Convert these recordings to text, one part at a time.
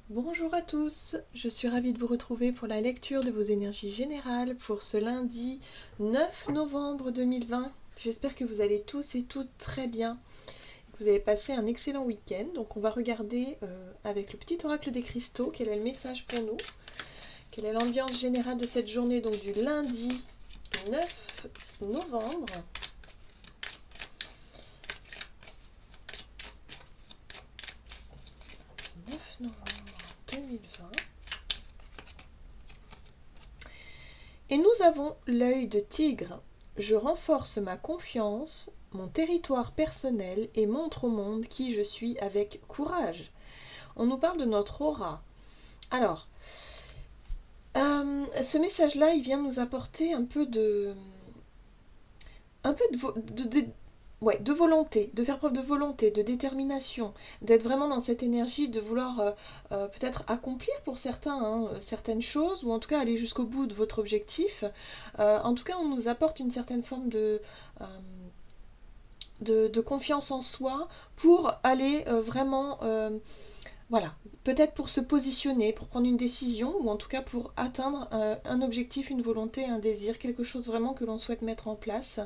Bonjour à tous, je suis ravie de vous retrouver pour la lecture de vos énergies générales pour ce lundi 9 novembre 2020. J'espère que vous allez tous et toutes très bien, que vous avez passé un excellent week-end. Donc on va regarder avec le petit oracle des cristaux quel est le message pour nous, quelle est l'ambiance générale de cette journée, donc du lundi 9 novembre. 9 novembre 2020. Et nous avons l'œil de tigre. Je renforce ma confiance, mon territoire personnel et montre au monde qui je suis avec courage. On nous parle de notre aura. Alors, ce message-là, il vient nous apporter un peu de ouais, de volonté, de faire preuve de volonté, de détermination, d'être vraiment dans cette énergie de vouloir peut-être accomplir pour certains certaines choses, ou en tout cas aller jusqu'au bout de votre objectif. En tout cas, on nous apporte une certaine forme de confiance en soi pour aller vraiment voilà, peut-être pour se positionner, pour prendre une décision, ou en tout cas pour atteindre un objectif, une volonté, un désir, quelque chose vraiment que l'on souhaite mettre en place,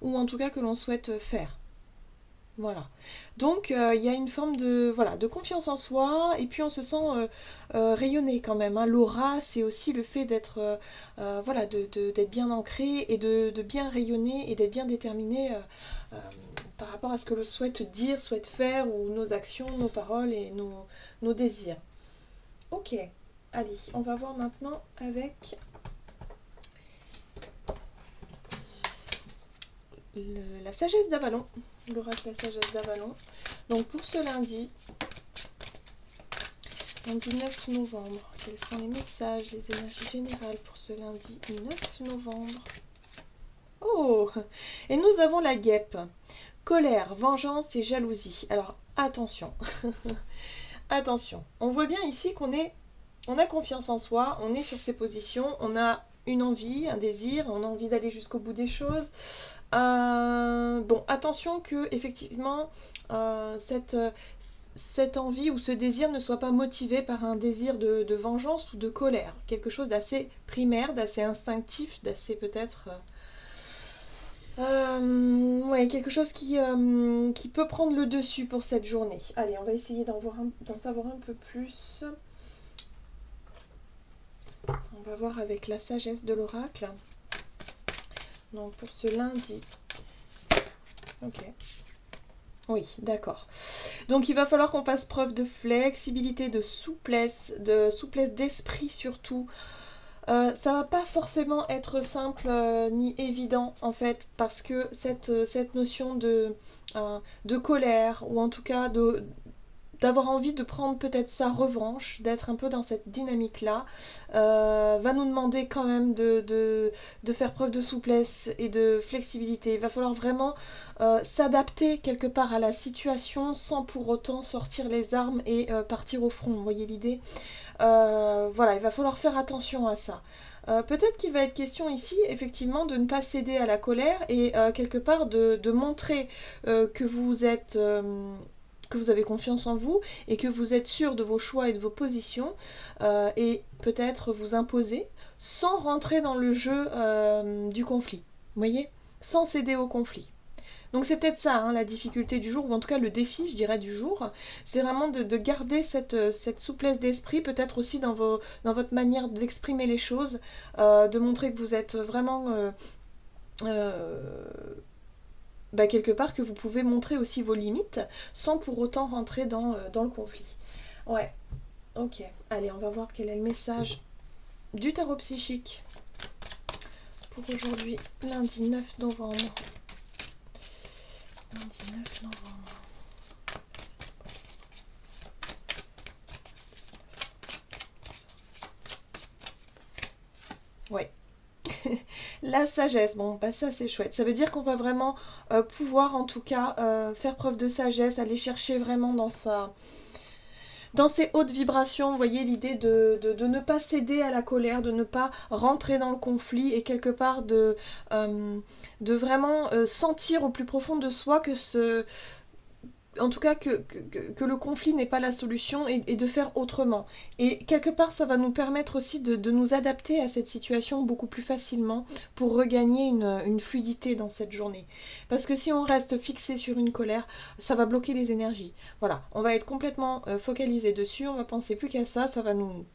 ou en tout cas que l'on souhaite faire. Voilà. Donc il y a une forme de confiance en soi, et puis on se sent rayonner quand même, hein. L'aura, c'est aussi le fait d'être voilà, d'être bien ancré et de bien rayonner et d'être bien déterminé euh, par rapport à ce que l'on souhaite dire, souhaite faire, ou nos actions, nos paroles et nos désirs. Ok, allez, on va voir maintenant avec la sagesse d'Avalon, l'oracle La sagesse d'Avalon. Donc pour ce lundi 9 novembre, quels sont les messages, les énergies générales pour ce lundi 9 novembre? Oh, et nous avons la guêpe. Colère, vengeance et jalousie. Alors attention, attention. On voit bien ici on a confiance en soi, on est sur ses positions, on a une envie, un désir, on a envie d'aller jusqu'au bout des choses. Bon, attention que effectivement cette envie ou ce désir ne soit pas motivé par un désir de vengeance ou de colère, quelque chose d'assez primaire, d'assez instinctif, d'assez peut-être ouais, quelque chose qui peut prendre le dessus pour cette journée. Allez, on va essayer d'en savoir un peu plus. On va voir avec la sagesse de l'oracle. Donc pour ce lundi. Ok. Oui, d'accord. Donc il va falloir qu'on fasse preuve de flexibilité, de souplesse d'esprit surtout. Ça va pas forcément être simple ni évident en fait, parce que cette notion de colère, ou en tout cas d'avoir envie de prendre peut-être sa revanche, d'être un peu dans cette dynamique-là, va nous demander quand même de faire preuve de souplesse et de flexibilité. Il va falloir vraiment s'adapter quelque part à la situation sans pour autant sortir les armes et partir au front. Vous voyez l'idée? Voilà, il va falloir faire attention à ça. Peut-être qu'il va être question ici, effectivement, de ne pas céder à la colère et quelque part de montrer que vous êtes que vous avez confiance en vous et que vous êtes sûr de vos choix et de vos positions, et peut-être vous imposer sans rentrer dans le jeu du conflit. Vous voyez? Sans céder au conflit. Donc c'est peut-être ça, hein, la difficulté du jour, ou en tout cas le défi, je dirais, du jour. C'est vraiment de garder cette souplesse d'esprit, peut-être aussi dans votre manière d'exprimer les choses, de montrer que vous êtes vraiment euh, quelque part, que vous pouvez montrer aussi vos limites sans pour autant rentrer dans le conflit. Ouais, ok. Allez, on va voir quel est le message du tarot psychique pour aujourd'hui, lundi 9 novembre. Lundi 9 novembre. Ouais. La sagesse, bon, bah ça c'est chouette. Ça veut dire qu'on va vraiment pouvoir en tout cas faire preuve de sagesse, aller chercher vraiment dans ces hautes vibrations. Vous voyez l'idée de ne pas céder à la colère, de ne pas rentrer dans le conflit, et quelque part de vraiment sentir au plus profond de soi que en tout cas que le conflit n'est pas la solution et de faire autrement. Et quelque part, ça va nous permettre aussi de nous adapter à cette situation beaucoup plus facilement pour regagner une fluidité dans cette journée. Parce que si on reste fixé sur une colère, ça va bloquer les énergies. Voilà, on va être complètement focalisé dessus, on va penser plus qu'à ça, ça va nous...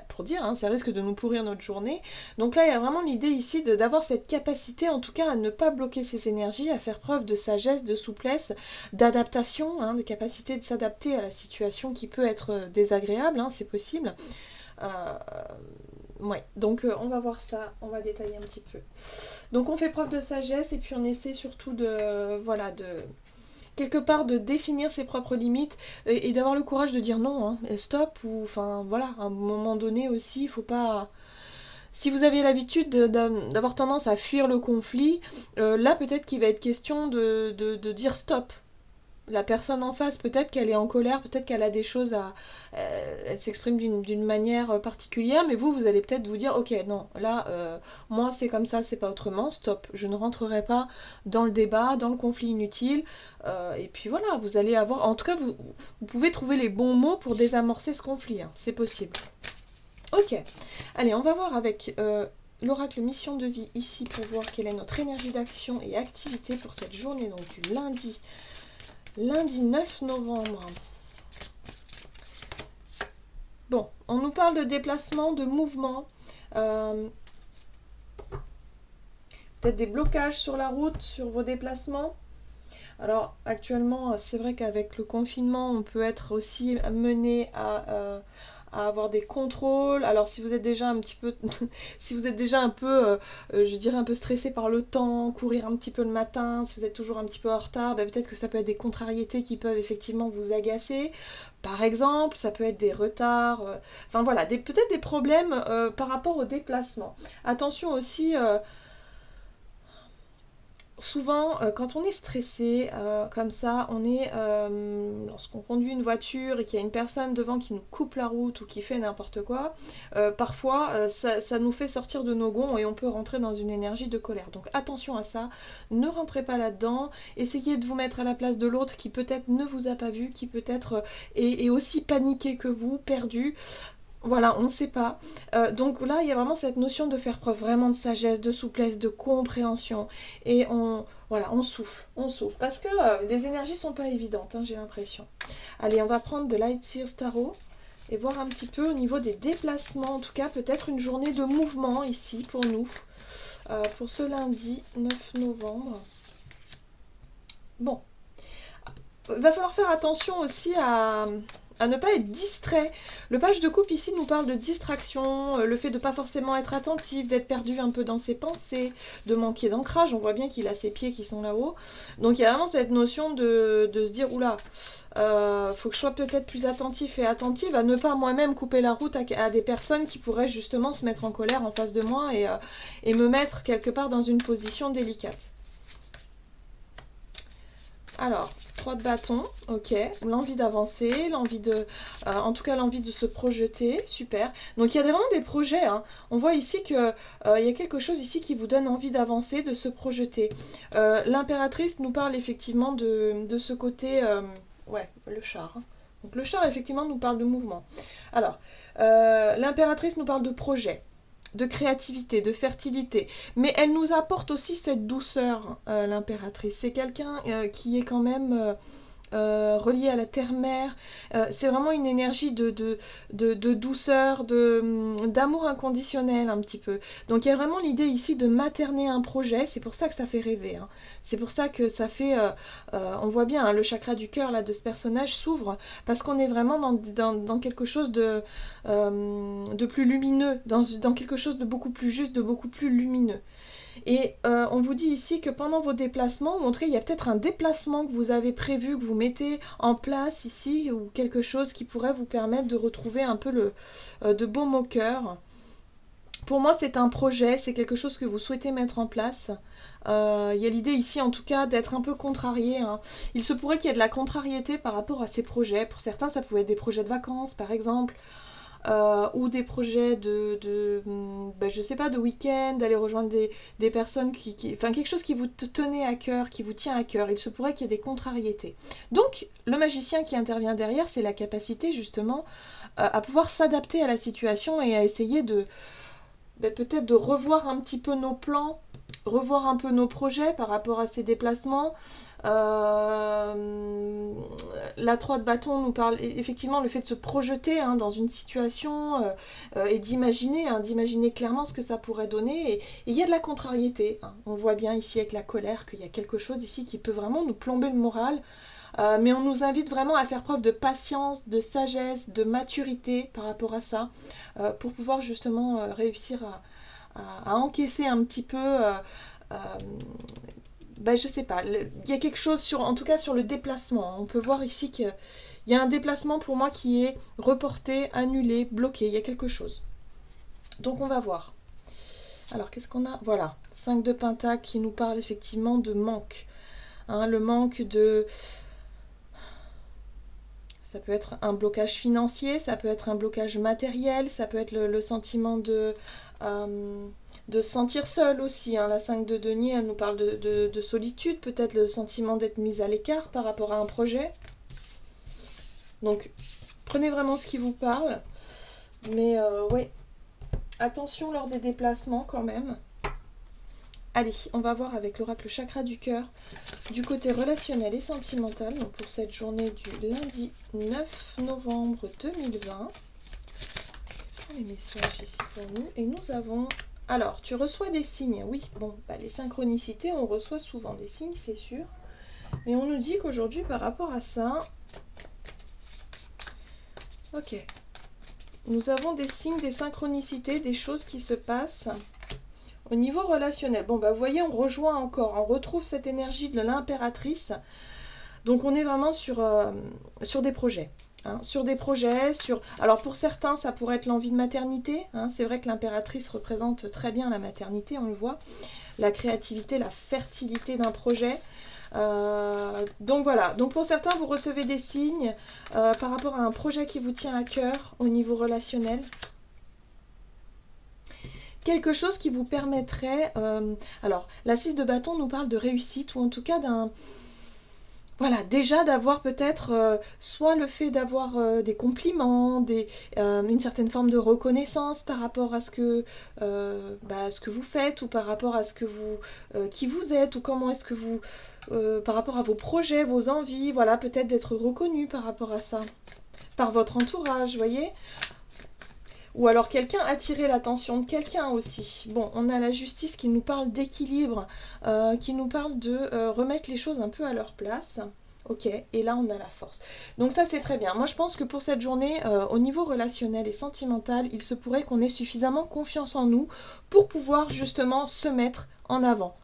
pour dire, hein, ça risque de nous pourrir notre journée. Donc là, il y a vraiment l'idée ici d'avoir cette capacité, en tout cas, à ne pas bloquer ses énergies, à faire preuve de sagesse, de souplesse, d'adaptation, hein, de capacité de s'adapter à la situation qui peut être désagréable, hein, c'est possible. Ouais, donc on va voir ça, on va détailler un petit peu. Donc on fait preuve de sagesse et puis on essaie surtout de, voilà, de quelque part de définir ses propres limites et d'avoir le courage de dire non, hein, stop, ou enfin voilà, à un moment donné aussi, il faut pas... Si vous avez l'habitude d'avoir tendance à fuir le conflit, là peut-être qu'il va être question de dire stop. La personne en face, peut-être qu'elle est en colère, peut-être qu'elle a des choses à... elle s'exprime d'une manière particulière, mais vous allez peut-être vous dire, ok, non, là, moi c'est comme ça, c'est pas autrement, stop, je ne rentrerai pas dans le débat, dans le conflit inutile, et puis voilà, vous allez avoir... En tout cas, vous pouvez trouver les bons mots pour désamorcer ce conflit, hein, c'est possible. Ok, allez, on va voir avec... l'oracle mission de vie ici pour voir quelle est notre énergie d'action et activité pour cette journée, donc du lundi 9 novembre. Bon, on nous parle de déplacement, de mouvement. Peut-être des blocages sur la route, sur vos déplacements. Alors, actuellement, c'est vrai qu'avec le confinement, on peut être aussi mené à avoir des contrôles. Alors si vous êtes déjà un petit peu si vous êtes déjà un peu je dirais un peu stressé par le temps, courir un petit peu le matin, si vous êtes toujours un petit peu en retard, peut-être que ça peut être des contrariétés qui peuvent effectivement vous agacer. Par exemple, ça peut être des retards, enfin voilà, peut-être des problèmes par rapport au déplacement. Attention aussi souvent, quand on est stressé, comme ça, on est, lorsqu'on conduit une voiture et qu'il y a une personne devant qui nous coupe la route ou qui fait n'importe quoi, parfois, ça nous fait sortir de nos gonds et on peut rentrer dans une énergie de colère. Donc attention à ça, ne rentrez pas là-dedans, essayez de vous mettre à la place de l'autre qui peut-être ne vous a pas vu, qui peut-être est aussi paniqué que vous, perdu. Voilà, on ne sait pas. Donc là, il y a vraiment cette notion de faire preuve vraiment de sagesse, de souplesse, de compréhension. Et voilà, on souffle, parce que les énergies sont pas évidentes, hein, j'ai l'impression. Allez, on va prendre de Light Sears Tarot et voir un petit peu au niveau des déplacements. En tout cas, peut-être une journée de mouvement ici pour nous, pour ce lundi 9 novembre. Bon, il va falloir faire attention aussi à ne pas être distrait. Le page de coupe ici nous parle de distraction, le fait de ne pas forcément être attentif, d'être perdu un peu dans ses pensées, de manquer d'ancrage. On voit bien qu'il a ses pieds qui sont là-haut. Donc il y a vraiment cette notion de se dire, oula, faut que je sois peut-être plus attentif et attentive à ne pas moi-même couper la route à des personnes qui pourraient justement se mettre en colère en face de moi et me mettre quelque part dans une position délicate. Alors, 3 de bâton, ok, l'envie d'avancer, l'envie de... en tout cas, l'envie de se projeter, super. Donc, il y a vraiment des projets, hein. On voit ici qu'il y a quelque chose ici qui vous donne envie d'avancer, de se projeter. L'impératrice nous parle effectivement de ce côté... ouais, le char. Hein. Donc, le char, effectivement, nous parle de mouvement. Alors, l'impératrice nous parle de projet, de créativité, de fertilité, mais elle nous apporte aussi cette douceur, l'impératrice. C'est quelqu'un qui est quand même relié à la terre-mère. C'est vraiment une énergie de douceur, d'amour inconditionnel un petit peu. Donc il y a vraiment l'idée ici de materner un projet, c'est pour ça que ça fait rêver. Hein. C'est pour ça que ça fait... on voit bien, hein, le chakra du cœur là, de ce personnage s'ouvre, parce qu'on est vraiment dans quelque chose de plus lumineux, dans quelque chose de beaucoup plus juste, de beaucoup plus lumineux. Et on vous dit ici que pendant vos déplacements, ou en tout cas il y a peut-être un déplacement que vous avez prévu, que vous mettez en place ici, ou quelque chose qui pourrait vous permettre de retrouver un peu de baume au cœur. Pour moi c'est un projet, c'est quelque chose que vous souhaitez mettre en place. Il y a l'idée ici en tout cas d'être un peu contrarié. Hein. Il se pourrait qu'il y ait de la contrariété par rapport à ces projets. Pour certains ça pouvait être des projets de vacances par exemple. ou des projets je sais pas, de week-end, d'aller rejoindre des personnes enfin quelque chose qui vous tenait à cœur, qui vous tient à cœur. Il se pourrait qu'il y ait des contrariétés. Donc le magicien qui intervient derrière, c'est la capacité justement à pouvoir s'adapter à la situation et à essayer peut-être de revoir un petit peu nos plans, revoir un peu nos projets par rapport à ces déplacements. La 3 de bâton nous parle effectivement le fait de se projeter dans une situation et d'imaginer clairement ce que ça pourrait donner. Et il y a de la contrariété. On voit bien ici avec la colère qu'il y a quelque chose ici qui peut vraiment nous plomber le moral. Mais on nous invite vraiment à faire preuve de patience, de sagesse, de maturité par rapport à ça, pour pouvoir justement réussir à encaisser un petit peu, je sais pas, il y a quelque chose en tout cas sur le déplacement. On peut voir ici qu'il y a un déplacement pour moi qui est reporté, annulé, bloqué, il y a quelque chose. Donc on va voir. Alors qu'est-ce qu'on a? Voilà, 5 de Pentacle qui nous parle effectivement de manque. Le manque de... Ça peut être un blocage financier, ça peut être un blocage matériel, ça peut être le sentiment de se sentir seul aussi. La 5 de denier, elle nous parle de solitude, peut-être le sentiment d'être mise à l'écart par rapport à un projet. Donc, prenez vraiment ce qui vous parle. Mais ouais, attention lors des déplacements quand même. Allez, on va voir avec l'oracle chakra du cœur du côté relationnel et sentimental, donc pour cette journée du lundi 9 novembre 2020. Quels sont les messages ici pour nous? Et nous avons... Alors, tu reçois des signes, oui, bon, les synchronicités, on reçoit souvent des signes, c'est sûr. Mais on nous dit qu'aujourd'hui, par rapport à ça... Ok. Nous avons des signes, des synchronicités, des choses qui se passent... Au niveau relationnel, vous voyez, on rejoint encore, on retrouve cette énergie de l'impératrice. Donc on est vraiment sur des projets. Sur des projets, alors pour certains, ça pourrait être l'envie de maternité. C'est vrai que l'impératrice représente très bien la maternité, on le voit. La créativité, la fertilité d'un projet. Donc voilà, donc pour certains, vous recevez des signes par rapport à un projet qui vous tient à cœur au niveau relationnel. Quelque chose qui vous permettrait... alors, la 6 de bâton nous parle de réussite, ou en tout cas d'un... Voilà, déjà d'avoir peut-être soit le fait d'avoir des compliments, une certaine forme de reconnaissance par rapport à ce que vous faites, ou par rapport à ce que qui vous êtes, ou comment est-ce que vous... par rapport à vos projets, vos envies, voilà, peut-être d'être reconnu par rapport à ça, par votre entourage, vous voyez ? Ou alors quelqu'un attirer l'attention de quelqu'un aussi. Bon, on a la justice qui nous parle d'équilibre, qui nous parle de remettre les choses un peu à leur place. Ok, et là on a la force. Donc ça c'est très bien. Moi je pense que pour cette journée, au niveau relationnel et sentimental, il se pourrait qu'on ait suffisamment confiance en nous pour pouvoir justement se mettre en avant.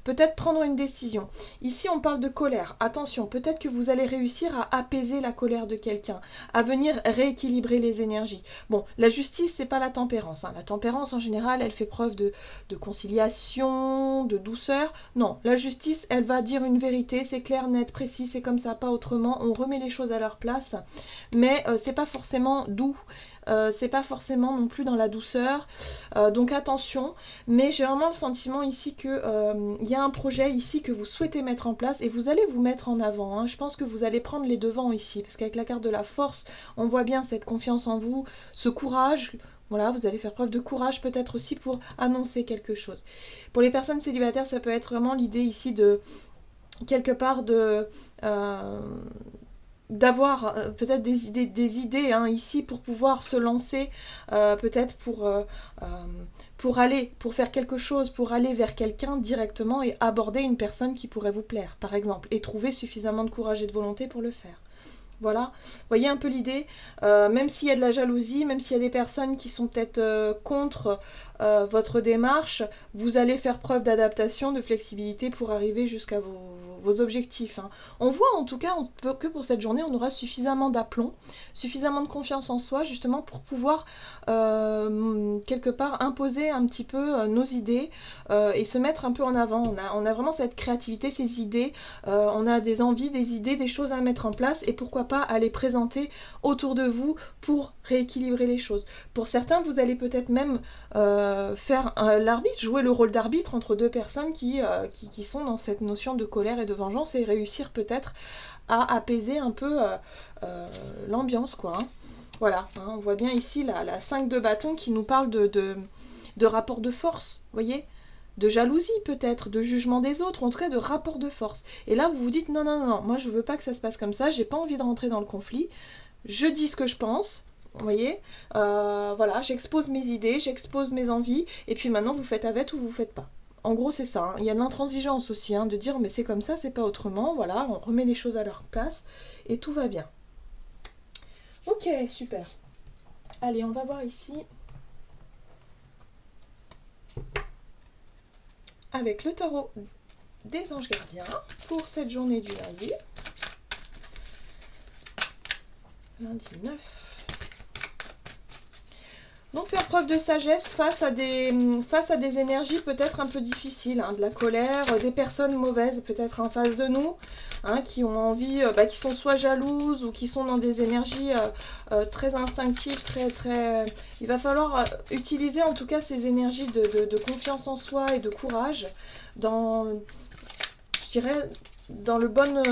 Peut-être prendre une décision. Ici, on parle de colère. Attention, peut-être que vous allez réussir à apaiser la colère de quelqu'un, à venir rééquilibrer les énergies. Bon, la justice, c'est pas la tempérance. La tempérance, en général, elle fait preuve de conciliation, de douceur. Non, la justice, elle va dire une vérité, c'est clair, net, précis, c'est comme ça, pas autrement. On remet les choses à leur place, mais c'est pas forcément doux. C'est pas forcément non plus dans la douceur, donc attention, mais j'ai vraiment le sentiment ici que il y a un projet ici que vous souhaitez mettre en place et vous allez vous mettre en avant, je pense que vous allez prendre les devants ici, parce qu'avec la carte de la force, on voit bien cette confiance en vous, ce courage. Voilà, vous allez faire preuve de courage peut-être aussi pour annoncer quelque chose. Pour les personnes célibataires, ça peut être vraiment l'idée ici de quelque part d'avoir peut-être des idées ici pour pouvoir se lancer, peut-être pour faire quelque chose, pour aller vers quelqu'un directement et aborder une personne qui pourrait vous plaire, par exemple, et trouver suffisamment de courage et de volonté pour le faire. Voilà, voyez un peu l'idée, même s'il y a de la jalousie, même s'il y a des personnes qui sont peut-être contre votre démarche, vous allez faire preuve d'adaptation, de flexibilité pour arriver jusqu'à vos objectifs. Hein. On voit en tout cas que pour cette journée, on aura suffisamment d'aplomb, suffisamment de confiance en soi, justement pour pouvoir quelque part imposer un petit peu nos idées et se mettre un peu en avant. On a vraiment cette créativité, ces idées, on a des envies, des idées, des choses à mettre en place et pourquoi pas à les présenter autour de vous pour rééquilibrer les choses. Pour certains, vous allez peut-être même faire l'arbitre, jouer le rôle d'arbitre entre deux personnes qui sont dans cette notion de colère et de vengeance et réussir peut-être à apaiser un peu l'ambiance, quoi. Hein. Voilà, hein, on voit bien ici la 5 de bâton qui nous parle de rapport de force, vous voyez, de jalousie peut-être, de jugement des autres, en tout cas de rapport de force. Et là, vous vous dites, non, non, non, non, moi je veux pas que ça se passe comme ça, j'ai pas envie de rentrer dans le conflit, je dis ce que je pense, vous voyez, voilà, j'expose mes idées, j'expose mes envies, et puis maintenant vous faites avec ou vous faites pas. En gros, c'est ça. Hein. Il y a de l'intransigeance aussi, hein, de dire mais c'est comme ça, c'est pas autrement, voilà, on remet les choses à leur place, et tout va bien. Ok, super. Allez, on va voir ici. Avec le tarot des anges gardiens pour cette journée du lundi. Lundi 9. Donc faire preuve de sagesse face à des énergies peut-être un peu difficiles, hein, de la colère, des personnes mauvaises peut-être en face de nous, hein, qui ont envie, qui sont soit jalouses ou qui sont dans des énergies très instinctives, très... Il va falloir utiliser en tout cas ces énergies de confiance en soi et de courage dans, je dirais, dans le bon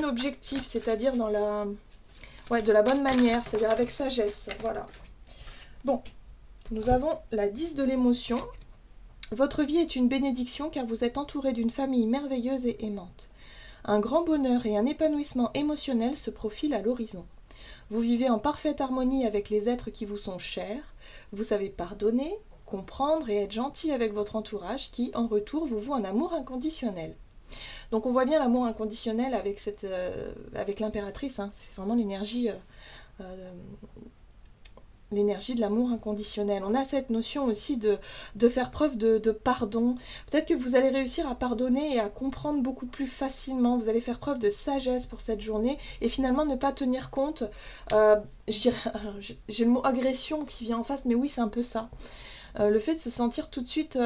objectif, c'est-à-dire dans la... Ouais, de la bonne manière, c'est-à-dire avec sagesse, voilà. Bon, nous avons la 10 de l'émotion. Votre vie est une bénédiction car vous êtes entouré d'une famille merveilleuse et aimante. Un grand bonheur et un épanouissement émotionnel se profilent à l'horizon. Vous vivez en parfaite harmonie avec les êtres qui vous sont chers. Vous savez pardonner, comprendre et être gentil avec votre entourage qui, en retour, vous voue un amour inconditionnel. Donc on voit bien l'amour inconditionnel avec l'impératrice, hein. C'est vraiment l'énergie de l'amour inconditionnel. On a cette notion aussi de faire preuve de pardon. Peut-être que vous allez réussir à pardonner et à comprendre beaucoup plus facilement. Vous allez faire preuve de sagesse pour cette journée et finalement ne pas tenir compte. J'ai le mot agression qui vient en face, mais oui, c'est un peu ça. Le fait de se sentir tout de suite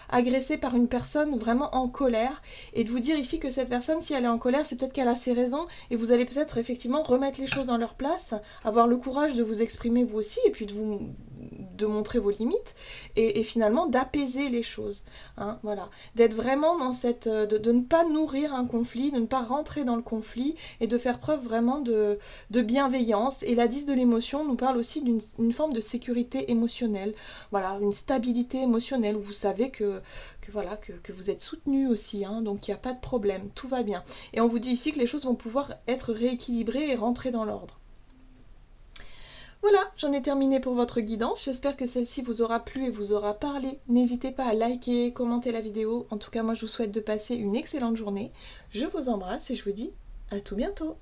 agressé par une personne vraiment en colère et de vous dire ici que cette personne, si elle est en colère, c'est peut-être qu'elle a ses raisons et vous allez peut-être effectivement remettre les choses dans leur place, avoir le courage de vous exprimer vous aussi et puis de montrer vos limites et finalement d'apaiser les choses. Hein, voilà. D'être vraiment dans cette... de ne pas nourrir un conflit, de ne pas rentrer dans le conflit et de faire preuve vraiment de bienveillance. Et la 10 de l'émotion nous parle aussi d'une forme de sécurité émotionnelle. Voilà, une stabilité émotionnelle où vous savez que vous êtes soutenu aussi, hein, donc il n'y a pas de problème, tout va bien. Et on vous dit ici que les choses vont pouvoir être rééquilibrées et rentrer dans l'ordre. Voilà, j'en ai terminé pour votre guidance. J'espère que celle-ci vous aura plu et vous aura parlé. N'hésitez pas à liker, commenter la vidéo. En tout cas, moi, je vous souhaite de passer une excellente journée. Je vous embrasse et je vous dis à tout bientôt.